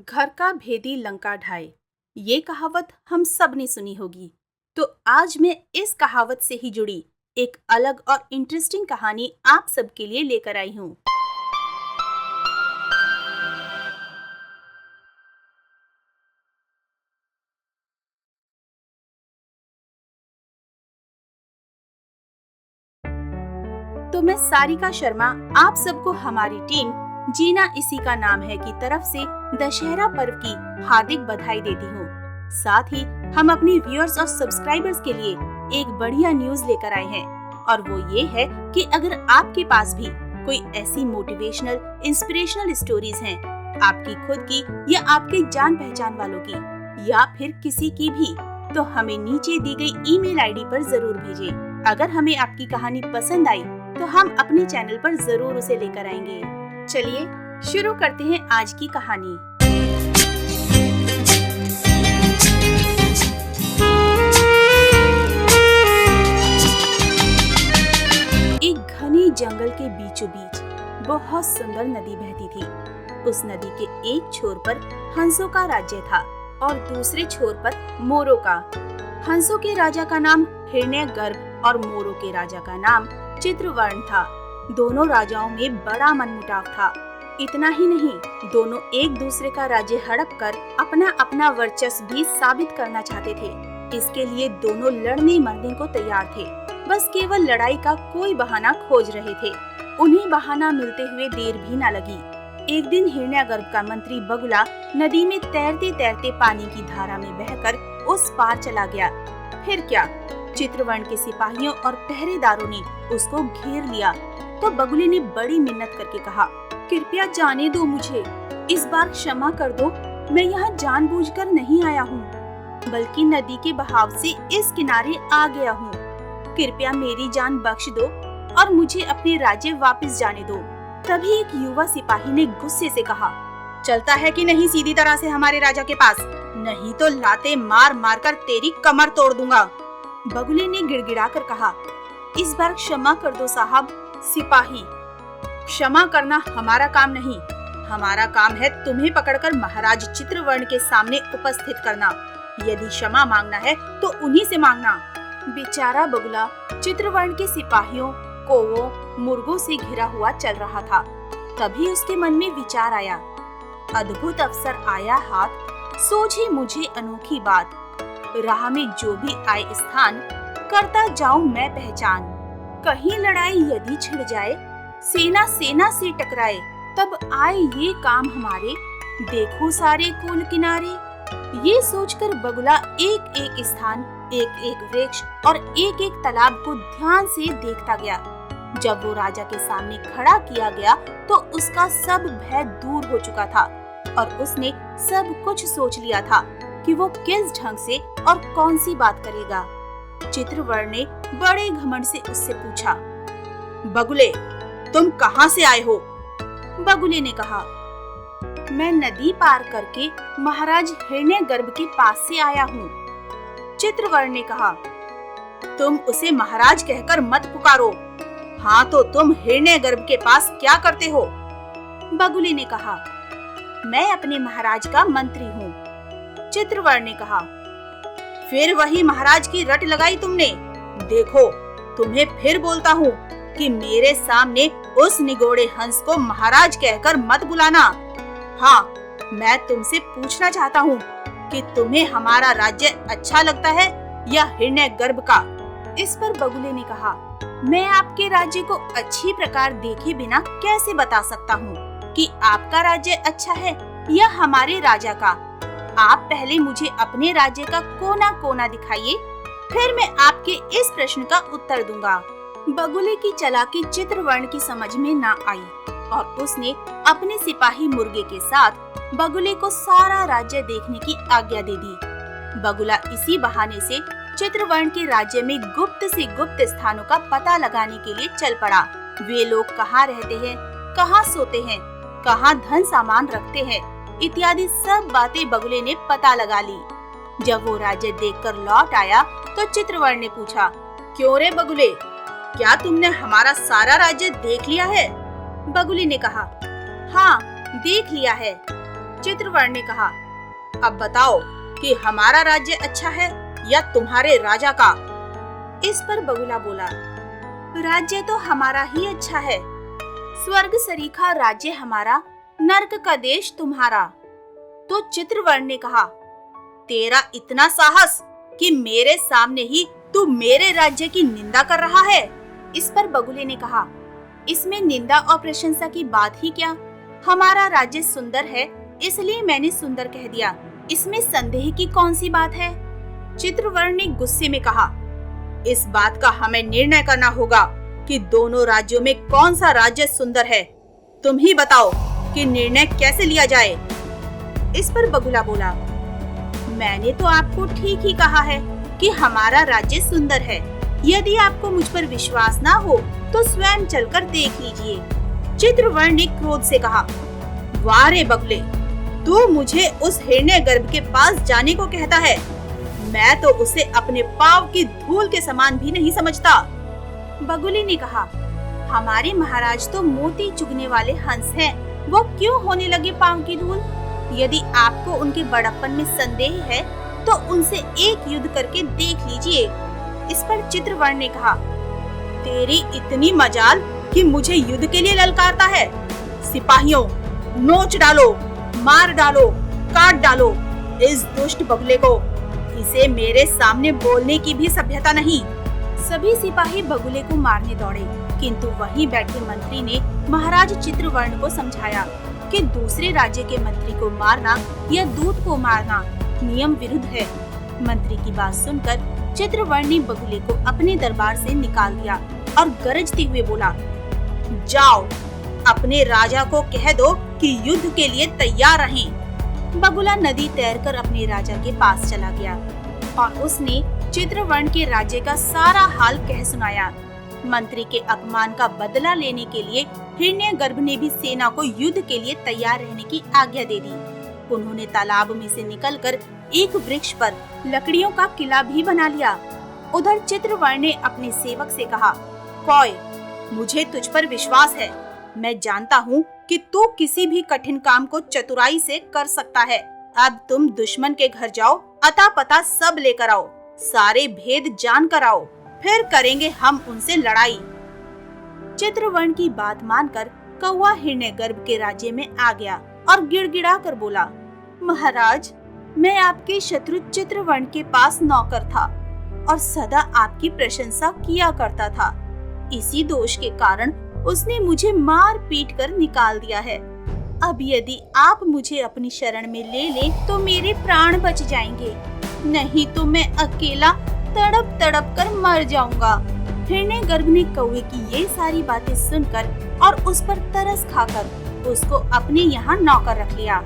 घर का भेदी लंका ढाए, ये कहावत हम सब ने सुनी होगी। तो आज मैं इस कहावत से ही जुड़ी एक अलग और इंटरेस्टिंग कहानी आप सबके लिए लेकर आई हूँ। तो मैं सारिका शर्मा आप सबको हमारी टीम जीना इसी का नाम है की तरफ से दशहरा पर्व की हार्दिक बधाई देती हूँ। साथ ही हम अपने व्यूअर्स और सब्सक्राइबर्स के लिए एक बढ़िया न्यूज लेकर आए हैं, और वो ये है कि अगर आपके पास भी कोई ऐसी मोटिवेशनल इंस्पिरेशनल स्टोरीज हैं, आपकी खुद की या आपके जान पहचान वालों की या फिर किसी की भी, तो हमें नीचे दी गई ईमेल आईडी पर जरूर भेजें। अगर हमें आपकी कहानी पसंद आई तो हम अपने चैनल पर जरूर उसे लेकर आएंगे। चलिए शुरू करते हैं आज की कहानी। एक घने जंगल के बीचों बीच बहुत सुंदर नदी बहती थी। उस नदी के एक छोर पर हंसों का राज्य था और दूसरे छोर पर मोरों का। हंसों के राजा का नाम हिरण्यगर्भ और मोरों के राजा का नाम चित्रवर्ण था। दोनों राजाओं में बड़ा मनमुटाव था। इतना ही नहीं, दोनों एक दूसरे का राज्य हड़प कर अपना अपना वर्चस्व भी साबित करना चाहते थे। इसके लिए दोनों लड़ने मरने को तैयार थे, बस केवल लड़ाई का कोई बहाना खोज रहे थे। उन्हें बहाना मिलते हुए देर भी न लगी। एक दिन हिरण्यगर्भ का मंत्री बगुला नदी में तैरते तैरते पानी की धारा में बहकर उस पार चला गया। फिर क्या, चित्रवर्ण के सिपाहियों और पहरेदारों ने उसको घेर लिया। तो बगुले ने बड़ी मिन्नत करके कहा, कृपया जाने दो मुझे, इस बार क्षमा कर दो। मैं यहाँ जानबूझकर नहीं आया हूँ, बल्कि नदी के बहाव से इस किनारे आ गया हूँ। कृपया मेरी जान बख्श दो और मुझे अपने राज्य वापस जाने दो। तभी एक युवा सिपाही ने गुस्से से कहा, चलता है कि नहीं सीधी तरह से हमारे राजा के पास, नहीं तो लाते मार मार कर तेरी कमर तोड़ दूंगा। बगुले ने गिड़गिड़ाकर कहा, इस बार क्षमा कर दो साहब। सिपाही, क्षमा करना हमारा काम नहीं, हमारा काम है तुम्हें पकड़कर महाराज चित्रवर्ण के सामने उपस्थित करना। यदि क्षमा मांगना है तो उन्हीं से मांगना। बेचारा बगुला चित्रवर्ण के सिपाहियों, कौवों, मुर्गों से घिरा हुआ चल रहा था। तभी उसके मन में विचार आया, अद्भुत अवसर आया हाथ, सोची मुझे अनोखी बात। राह में जो भी आए स्थान, करता जाऊं मैं पहचान। कहीं लड़ाई यदि छिड़ जाए, सेना सेना से टकराए, तब आए ये काम हमारे, देखो सारे कुल किनारे। ये सोचकर बगुला एक एक स्थान, एक एक वृक्ष और एक एक तालाब को ध्यान से देखता गया। जब वो राजा के सामने खड़ा किया गया तो उसका सब भय दूर हो चुका था और उसने सब कुछ सोच लिया था कि वो किस ढंग से और कौन सी बात करेगा। चित्रवर्ण ने बड़े घमंड से उससे पूछा, बगुले, तुम कहाँ से आए हो? बगुले ने कहा, मैं नदी पार करके महाराज हिरण्यगर्भ के पास से आया हूँ। चित्रवर्ण ने कहा, तुम उसे महाराज कहकर मत पुकारो। हाँ तो तुम हिरण्यगर्भ के पास क्या करते हो? बगुले ने कहा, मैं अपने महाराज का मंत्री हूँ। चित्रवर्ण ने कहा, फिर वही महाराज की रट लगाई तुमने। देखो, तुम्हें फिर बोलता हूँ कि मेरे सामने उस निगोड़े हंस को महाराज कहकर मत बुलाना। हाँ, मैं तुमसे पूछना चाहता हूँ कि तुम्हें हमारा राज्य अच्छा लगता है या हिरण्यगर्भ का? इस पर बगुले ने कहा, मैं आपके राज्य को अच्छी प्रकार देखे बिना कैसे बता सकता हूँ कि आपका राज्य अच्छा है या हमारे राजा का। आप पहले मुझे अपने राज्य का कोना कोना दिखाइए, फिर मैं आपके इस प्रश्न का उत्तर दूंगा। बगुले की चालाकी चित्रवर्ण की समझ में ना आई और उसने अपने सिपाही मुर्गे के साथ बगुले को सारा राज्य देखने की आज्ञा दे दी। बगुला इसी बहाने से चित्रवर्ण के राज्य में गुप्त से गुप्त स्थानों का पता लगाने के लिए चल पड़ा। वे लोग कहाँ रहते हैं, कहाँ सोते हैं, कहाँ धन सामान रखते हैं, इत्यादि सब बातें बगुले ने पता लगा ली। जब वो राज्य देखकर लौट आया तो चित्रवर्ण ने पूछा, क्यों रे बगुले, क्या तुमने हमारा सारा राज्य देख लिया है? बगुले ने कहा, हाँ देख लिया है। चित्रवर्ण ने कहा, अब बताओ कि हमारा राज्य अच्छा है या तुम्हारे राजा का। इस पर बगुला बोला, राज्य तो हमारा ही अच्छा है। स्वर्ग सरीखा राज्य हमारा, नर्क का देश तुम्हारा। तो चित्रवर्ण ने कहा, तेरा इतना साहस कि मेरे सामने ही तू मेरे राज्य की निंदा कर रहा है। इस पर बगुले ने कहा, इसमें निंदा और प्रशंसा की बात ही क्या। हमारा राज्य सुंदर है इसलिए मैंने सुंदर कह दिया, इसमें संदेह की कौन सी बात है। चित्रवर्ण ने गुस्से में कहा, इस बात का हमें निर्णय करना होगा कि दोनों राज्यों में कौन सा राज्य सुंदर है। तुम ही बताओ कि निर्णय कैसे लिया जाए। इस पर बगुला बोला, मैंने तो आपको ठीक ही कहा है कि हमारा राज्य सुंदर है। यदि आपको मुझ पर विश्वास ना हो तो स्वयं चलकर देख लीजिए। चित्रवर्ण ने क्रोध से कहा, वाह रे बगुले, तू मुझे उस हिरण्यगर्भ के पास जाने को कहता है। मैं तो उसे अपने पांव की धूल के समान भी नहीं समझता। बगुले ने कहा, हमारे महाराज तो मोती चुगने वाले हंस हैं, वो क्यों होने लगे पांव की धूल। यदि आपको उनके बड़प्पन में संदेह है तो उनसे एक युद्ध करके देख लीजिए। इस पर चित्रवर्ण ने कहा, तेरी इतनी मजाल कि मुझे युद्ध के लिए ललकारता है। सिपाहियों, नोच डालो, मार डालो, काट डालो इस दुष्ट बगुले को। इसे मेरे सामने बोलने की भी सभ्यता नहीं। सभी सिपाही बगुले को मारने दौड़े, किंतु वहीं बैठे मंत्री ने महाराज चित्रवर्ण को समझाया कि दूसरे राज्य के मंत्री को मारना या दूत को मारना नियम विरुद्ध है। मंत्री की बात सुनकर चित्रवर्ण ने बगुले को अपने दरबार से निकाल दिया और गरजते हुए बोला, जाओ अपने राजा को कह दो कि युद्ध के लिए तैयार रहें। बगुला नदी तैरकर अपने राजा के पास चला गया और उसने चित्रवर्ण के राज्य का सारा हाल कह सुनाया। मंत्री के अपमान का बदला लेने के लिए हिरण्यगर्भ ने भी सेना को युद्ध के लिए तैयार रहने की आज्ञा दे दी। उन्होंने तालाब में से निकलकर एक वृक्ष पर लकड़ियों का किला भी बना लिया। उधर चित्रवर्ण ने अपने सेवक से कहा, कौय, मुझे तुझ पर विश्वास है। मैं जानता हूँ कि तू किसी भी कठिन काम को चतुराई से कर सकता है। अब तुम दुश्मन के घर जाओ, अता पता सब लेकर आओ, सारे भेद जान कर आओ, फिर करेंगे हम उनसे लड़ाई। चित्रवर्ण की बात मानकर कौवा हिरण्यगर्भ के राज्य में आ गया और गिड़गिड़ा कर बोला, महाराज, मैं आपके शत्रु चित्रवर्ण के पास नौकर था और सदा आपकी प्रशंसा किया करता था। इसी दोष के कारण उसने मुझे मार पीट कर निकाल दिया है। अब यदि आप मुझे अपनी शरण में ले लें तो मेरे प्राण बच जाएंगे, नहीं तो मैं अकेला तड़प तड़प कर मर जाऊंगा। हिरण्यगर्भ ने कौवे की ये सारी बातें सुनकर और उस पर तरस खाकर उसको अपने यहाँ नौकर रख लिया।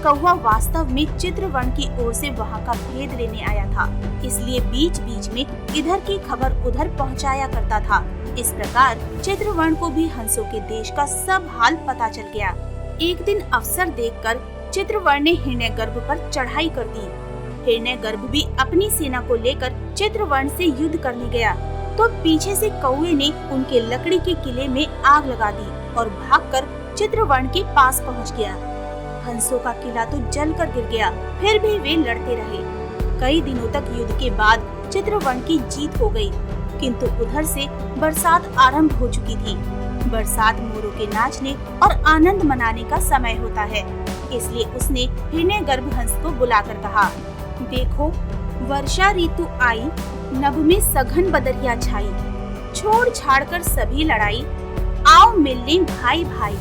कौवा वास्तव में चित्रवर्ण की ओर से वहाँ का भेद लेने आया था, इसलिए बीच बीच में इधर की खबर उधर पहुँचाया करता था। इस प्रकार चित्रवर्ण को भी हंसों के देश का सब हाल पता चल गया। एक दिन अवसर देखकर चित्रवर्ण ने हिरण्यगर्भ पर चढ़ाई कर दी। हिरण्यगर्भ भी अपनी सेना को लेकर चित्रवर्ण से युद्ध करने गया, तो पीछे से कौवे ने उनके लकड़ी के किले में आग लगा दी और भागकर चित्रवर्ण के पास पहुंच गया। हंसों का किला तो जलकर गिर गया, फिर भी वे लड़ते रहे। कई दिनों तक युद्ध के बाद चित्रवर्ण की जीत हो गई, किंतु उधर से बरसात आरंभ हो चुकी थी। बरसात मोरों के नाचने और आनंद मनाने का समय होता है, इसलिए उसने हिरण्यगर्भ हंस को बुलाकर कहा, देखो, वर्षा ऋतु आई, नभ में सघन बदरिया छाई, छोड़ छाड़ कर सभी लड़ाई, आओ मिल लें भाई भाई।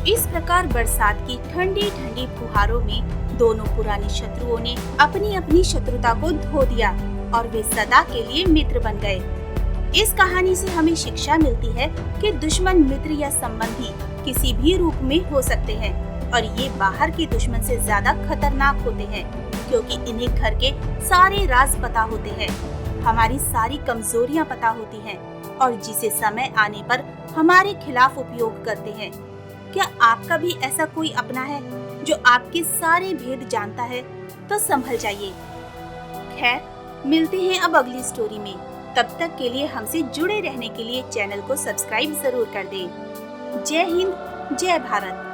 इस प्रकार बरसात की ठंडी ठंडी फुहारों में दोनों पुराने शत्रुओं ने अपनी अपनी शत्रुता को धो दिया और वे सदा के लिए मित्र बन गए। इस कहानी से हमें शिक्षा मिलती है कि दुश्मन मित्र या संबंधी किसी भी रूप में हो सकते हैं और ये बाहर के दुश्मन से ज्यादा खतरनाक होते हैं, क्योंकि इन्हें घर के सारे राज पता होते हैं, हमारी सारी कमजोरियां पता होती हैं और जिसे समय आने पर हमारे खिलाफ उपयोग करते हैं। क्या आपका भी ऐसा कोई अपना है जो आपके सारे भेद जानता है? तो संभल जाइए। खैर, मिलते हैं अब अगली स्टोरी में। तब तक के लिए हमसे जुड़े रहने के लिए चैनल को सब्सक्राइब जरूर कर दें। जय हिंद, जय भारत।